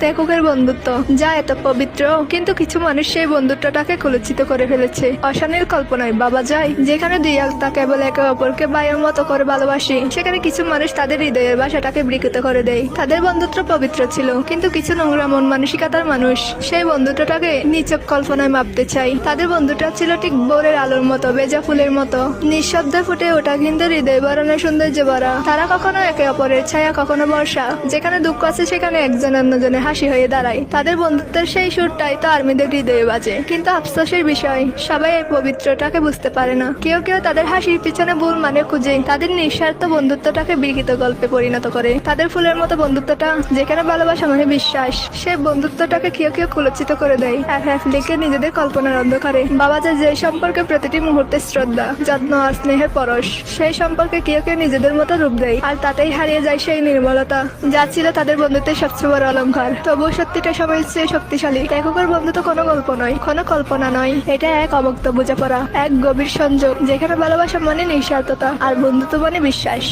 লেখকের বন্ধুত্ব যা এত পবিত্র, কিন্তু কিছু মানুষ সেই বন্ধুত্বটাকে কলুষিত করে ফেলেছে অশানীল কল্পনায়। বাবা যায় যেখানে দুই আত্মা কেবল একে অপরকে বায়ুর মতো করে ভালোবাসে, সেখানে কিছু মানুষ তাদের হৃদয়ের ভাষাটাকে বিকৃত করে দেয়। তাদের বন্ধুত্ব পবিত্র ছিল, কিন্তু কিছু নোংরা মন মানসিকতার মানুষ সেই বন্ধুত্বটাকে নিছক কল্পনায় মাপতে চাই। তাদের বন্ধুটা ছিল ঠিক ভোরের আলোর মতো, বেজা ফুলের মতো, নিঃশব্দে ফুটে ওঠা, কিন্তু হৃদয় বরণের সৌন্দর্য ভরা। তারা কখনো একে অপরের ছায়া, কখনো বর্ষা। যেখানে দুঃখ আছে সেখানে একজন অন্যজনের হাসি হয়ে দাঁড়ায়। তাদের বন্ধুত্বের সেই সুরটাই তো আর্মিদের হৃদয়ে বাজে। কিন্তু আফসোসের বিষয়, সবাই এই পবিত্রটাকে বুঝতে পারে না। কেউ কেউ তাদের হাসির পিছনে ভুল মানে খুঁজে তাদের নিঃস্বার্থ বন্ধুত্বটাকে বিকৃত গল্পে পরিণত করে। তাদের ফুলের মতো বন্ধুত্বটা যেখানে ভালোবাসা মানে বিশ্বাস, সেই বন্ধুত্বটাকে কেউ কেউ কুলচিত করে দেয় লিখে নিজেদের কল্পনার অন্ধকারে। বাবা যে সম্পর্কে প্রতিটি মুহূর্তে শ্রদ্ধা, যত্ন আর স্নেহের পরশ, সেই সম্পর্কে কেউ কেউ নিজেদের মতো রূপ দেয়, আর তাতেই হারিয়ে যায় সেই নির্মলতা যা ছিল তাদের বন্ধুত্বের সবচেয়ে বড় অলংকার। তবুও সত্যিটা সবাই চেয়ে শক্তিশালী। লেখকের বন্ধুত্ব কোনো গল্প নয়, কোনো কল্পনা নয়, এটা এক অবক্ত বোঝাপড়া, এক গভীর সংযোগ, যেখানে ভালোবাসা মানে নিঃস্বার্থতা আর বন্ধুত্ব মানে বিশ্বাস।